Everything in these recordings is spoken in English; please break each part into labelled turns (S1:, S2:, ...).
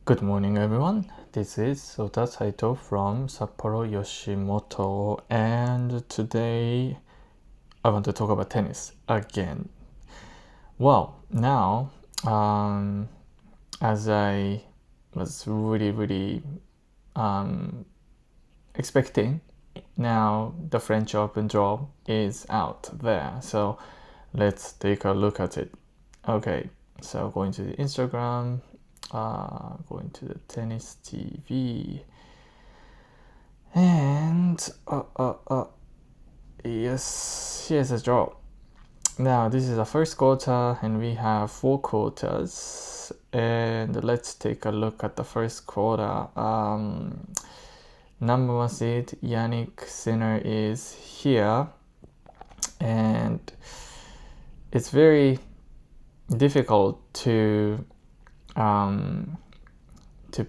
S1: Good morning, everyone. This is Sota Saito from Sapporo Yoshimoto, and today I want to talk about tennis again. Well, now, as I was really expecting, now the French Open draw is out there, so let's take a look at it. Okay, so going to the Instagram, going to the tennis TV, and yes, here's a draw. Now this is the first quarter, and we have 4 quarters. And let's take a look at the first quarter. Number 1 seed Yannick Sinner is here, and it's very difficult to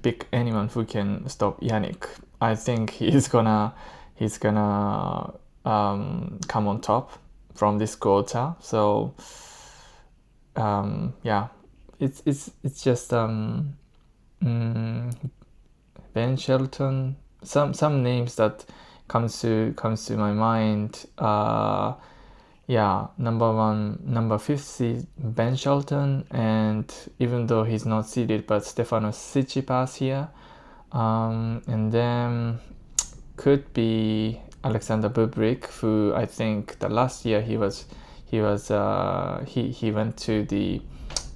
S1: pick anyone who can stop Yannick. I think he's gonna come on top from this quarter. So it's just Ben Shelton. Some names that comes to my mind. Number 5 seed Ben Shelton, and even though he's not seeded, but Stefanos Tsitsipas here, and then could be Alexander Bublik, who I think the last year he went to the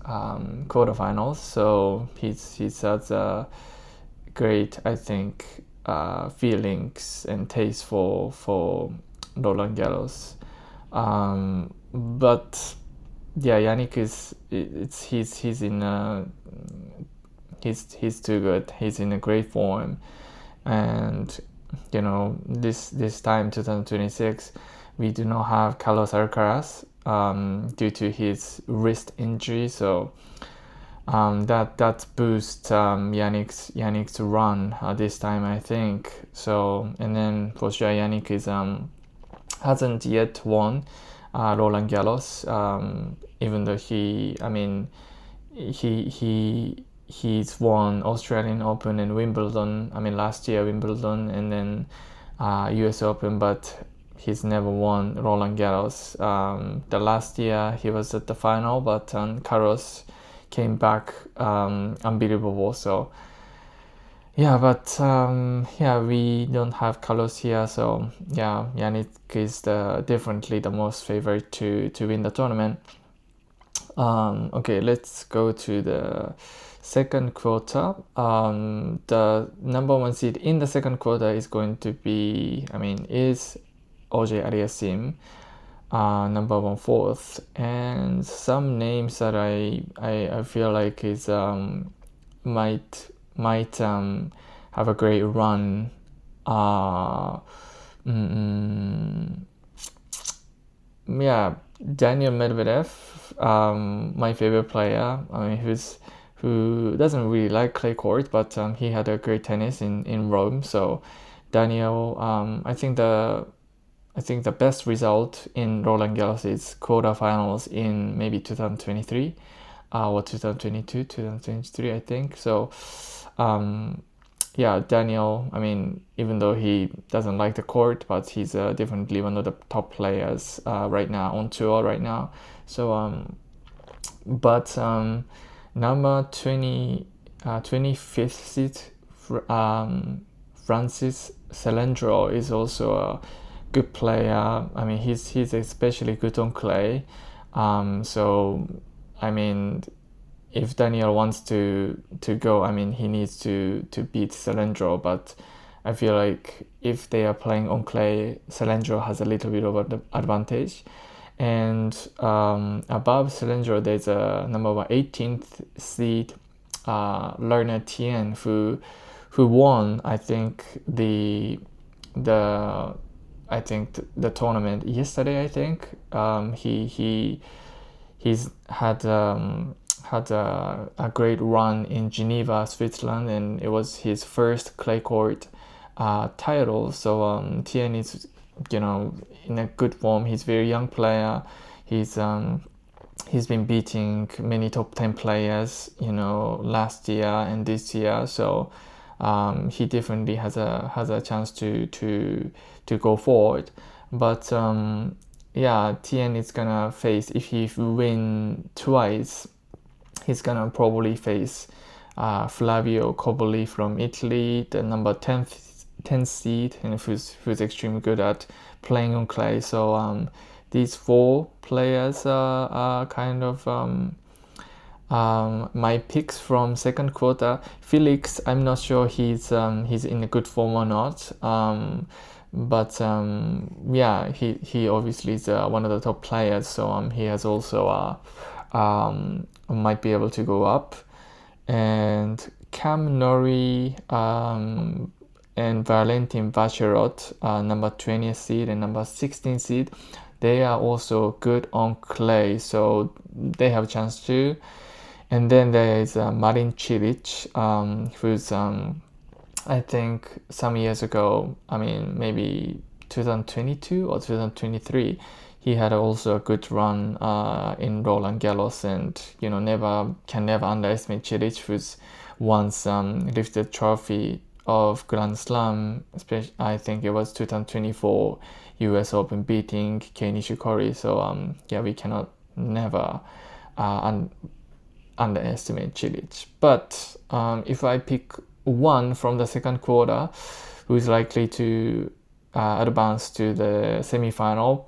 S1: quarterfinals, so he has a great, I think, feelings and taste for Roland Garros. But yeah, Yannick he's too good. He's in a great form, and this time 2026 we do not have Carlos Alcaraz due to his wrist injury, so that boosts Yannick's run this time, I think. So, and then for sure Yannick is hasn't yet won Roland Garros, even though he's won Australian Open and Wimbledon. Last year Wimbledon, and then US Open, but he's never won Roland Garros. The last year he was at the final, but Carlos came back unbelievable. So yeah, but we don't have Carlos here, so yeah, Yannick is definitely the most favorite to win the tournament. Okay, let's go to the second quarter. The number 1 seed in the second quarter is going to be, is OJ Aliassim, number 1 fourth, and some names that I feel like is might have a great run. Daniel Medvedev, my favorite player. Who doesn't really like clay court, but he had a great tennis in Rome. So Daniel, I think the best result in Roland Garros is quarterfinals in maybe 2023 or 2022, 2023, I think. So Daniel, even though he doesn't like the court, but he's definitely one of the top players right now on tour right now. So number 25th seed Francis Celendro is also a good player. He's especially good on clay. If Daniel wants to go, he needs to beat Celendro, but I feel like if they are playing on clay, Celendro has a little bit of an advantage. And above Celendro, there's a number 18th seed Lerner Tien, who won, I think, the tournament yesterday. I think he's had a great run in Geneva, Switzerland, and it was his first clay court title. So Tien is in a good form. He's a very young player. He's he's been beating many top 10 players, last year and this year. So he definitely has a chance to go forward. But Tien is gonna face, if he win twice, he's gonna probably face Flavio Cobolli from Italy, the number 10th seed, and who's extremely good at playing on clay. So these four players are kind of my picks from second quarter. Felix, I'm not sure he's in a good form or not. But he obviously is one of the top players. So he has also might be able to go up. And Cam Norrie and Valentin Vacherot, number 20th seed and number 16th seed, they are also good on clay, so they have a chance too. And then there is Marin Cilic, who's I think some years ago, maybe 2022 or 2023, he had also a good run in Roland Garros, and never underestimate Cilic, who's once lifted trophy of Grand Slam, especially I think it was 2024 US Open, beating Kei Nishikori. So we cannot never underestimate Cilic. But if I pick one from the second quarter who is likely to advance to the semi-final,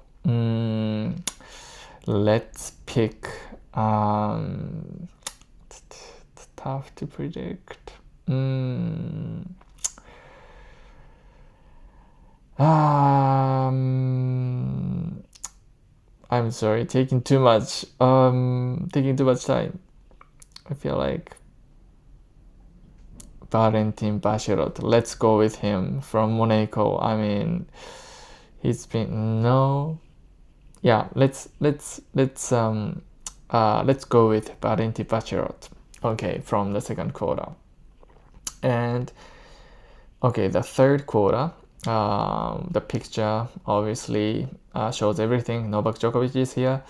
S1: let's pick it's tough to predict. I'm sorry, taking too much time. I feel like Valentin Vacherot. Let's go with him from Monaco. He's been let's go with Valentin Vacherot. Okay, from the second quarter. And okay, the third quarter. The picture obviously shows everything. Novak Djokovic is here.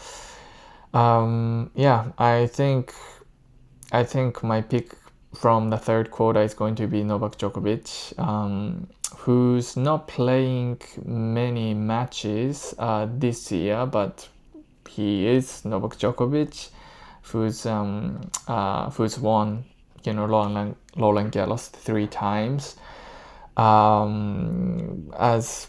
S1: I think my pick from the third quarter is going to be Novak Djokovic, who's not playing many matches this year, but he is Novak Djokovic, who's won Roland Garros 3 times. As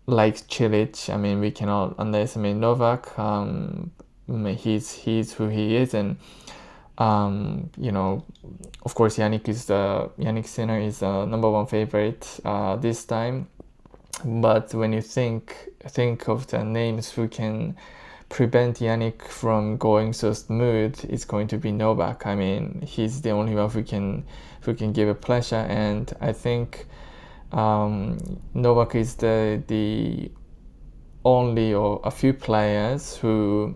S1: like Cilic, I mean, we cannot underestimate Novak. He's who he is, and of course, Yannick Sinner is the number one favorite this time. But when you think of the names who can prevent Yannick from going so smooth, it's going to be Novak. I mean, he's the only one who can give a pleasure, and I think Novak is the only or a few players who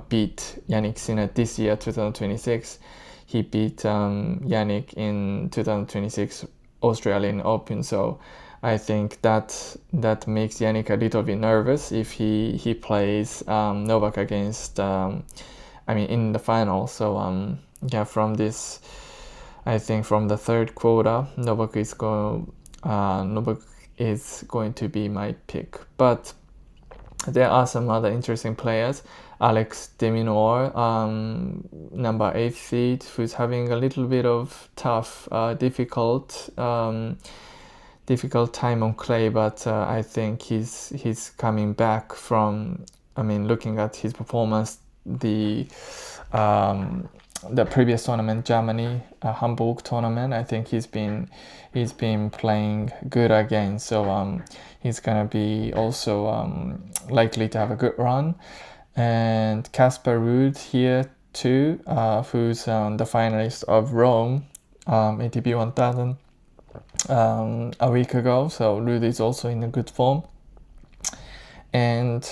S1: beat Yannick Sinner this year, 2026. He beat Yannick in 2026 Australian Open, so I think that makes Yannick a little bit nervous if he plays Novak against in the final. So from this, I think from the third quarter, Novak is going to be my pick. But there are some other interesting players. Alex de Minaur, number 8 seed, who's having a little bit of tough, difficult time on clay, but I think he's coming back from. Looking at his performance, the previous tournament, Germany, Hamburg tournament, I think he's been playing good again. So he's gonna be also likely to have a good run. And Casper Ruud here too, who's the finalist of Rome, ATP 1000 a week ago. So Ruud is also in a good form. And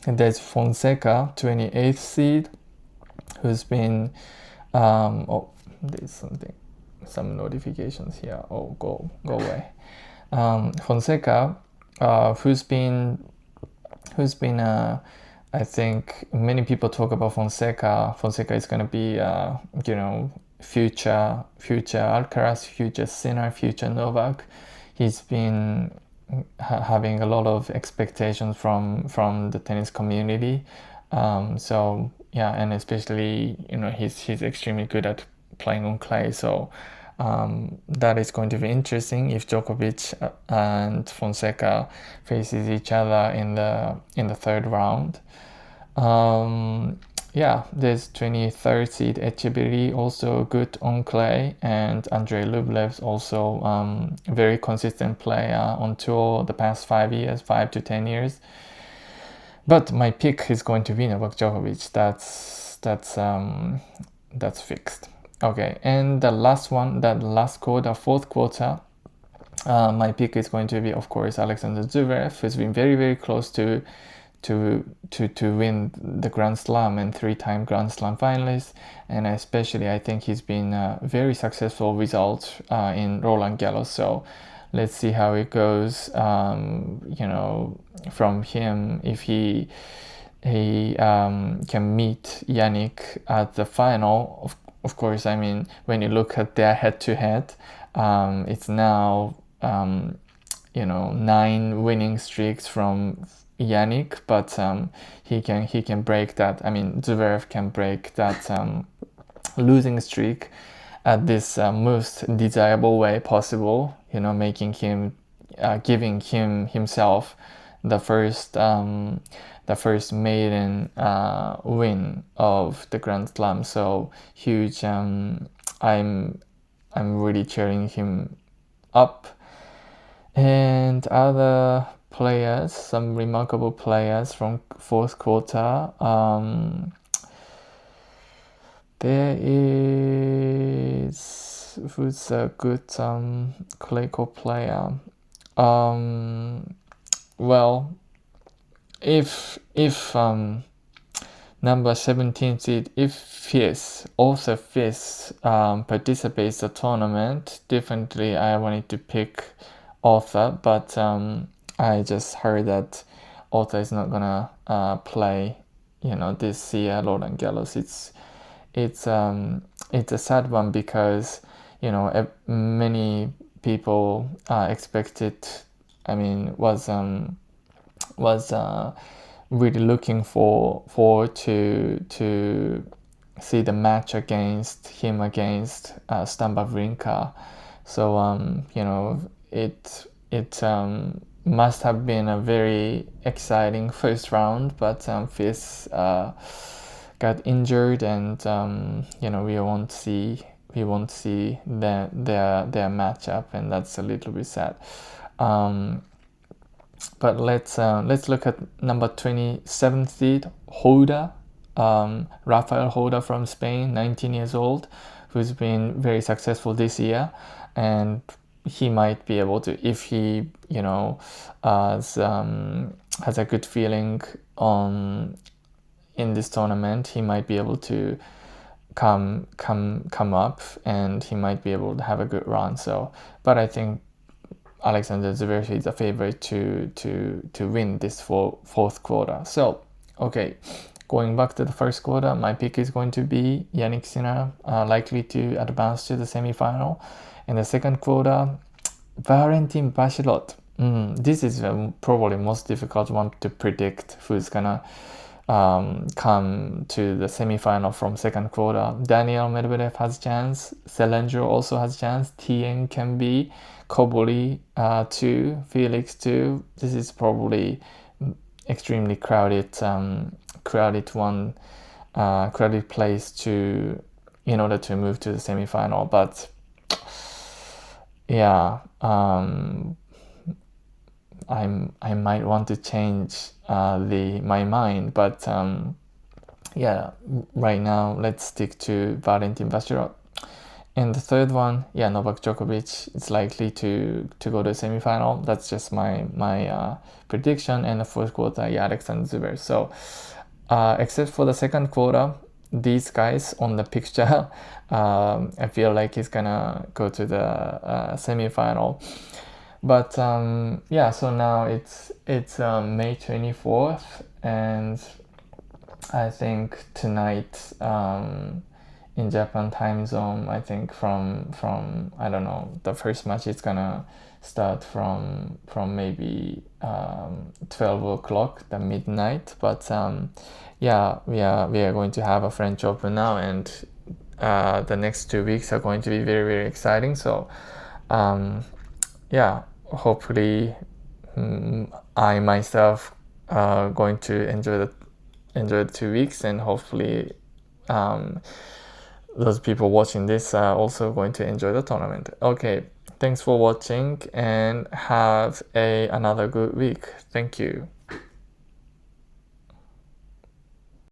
S1: there's Fonseca, 28th seed, who's been there's some notifications here. Oh, go away. Fonseca, who's been I think many people talk about Fonseca. Fonseca is going to be, future Alcaraz, future Sinner, future Novak. He's been having a lot of expectations from the tennis community. So yeah, and especially he's extremely good at playing on clay. So that is going to be interesting if Djokovic and Fonseca faces each other in the third round. There's 23rd seed Etcheverry, also good on clay, and Andrei Rublev's also very consistent player on tour the past 5 to 10 years. But my pick is going to be Novak Djokovic. That's fixed. Okay, and the last one, fourth quarter, my pick is going to be, of course, Alexander Zverev, who's been very, very close to win the Grand Slam and 3-time Grand Slam finalist, and especially I think he's been a very successful result in Roland Garros. So let's see how it goes. From him, if he can meet Yannick at the final. Of course, I mean, when you look at their head-to-head, it's now 9 winning streaks from Yannick, but he can break that. I mean, Zverev can break that losing streak at this most desirable way possible. Making him, giving himself the first maiden win of the Grand Slam. So huge. I'm really cheering him up. And other players, some remarkable players from fourth quarter. There is, who's a good clay court player. If number 17 seed, if Fierce participates the tournament, definitely I wanted to pick Arthur, but I just heard that Arthur is not gonna play, this year Roland Garros. It's a sad one because many people expected. I mean, was really looking forward to see the match against Stan Wawrinka. So it must have been a very exciting first round, but Fierce got injured, and we won't see their matchup, and that's a little bit sad. But let's look at number 27 seed Holder, Rafael Holder from Spain, 19 years old, who's been very successful this year, and he might be able to, if he has a good feeling in this tournament, he might be able to come up, and he might be able to have a good run. So, but I think Alexander Zverev is a favorite to win this fourth quarter. So, okay, going back to the first quarter, my pick is going to be Yannick Sinner, likely to advance to the semifinal. In the second quarter, Valentin Bachelot. This is probably most difficult one to predict who's gonna come to the semifinal from second quarter. Daniel Medvedev has a chance. Selinger also has a chance. Tien can be. Koboli 2. Felix 2. This is probably extremely crowded place in order to move to the semifinal. But yeah, I might want to change my mind, but right now let's stick to Valentin Bachelot. And the third one, Novak Djokovic is likely to go to the semifinal. That's just my prediction. And the fourth quarter, Alexander Zverev. So except for the second quarter, these guys on the picture, I feel like he's gonna go to the semifinal. But so now it's May 24th, and I think tonight in Japan time zone, I think from I don't know, the first match is gonna start from maybe 12 o'clock, the midnight. But yeah, we are going to have a French Open now, and the next 2 weeks are going to be very, very exciting. So yeah, hopefully I myself are going to enjoy the 2 weeks, and hopefully those people watching this are also going to enjoy the tournament. Okay, thanks for watching and have another good week. Thank you.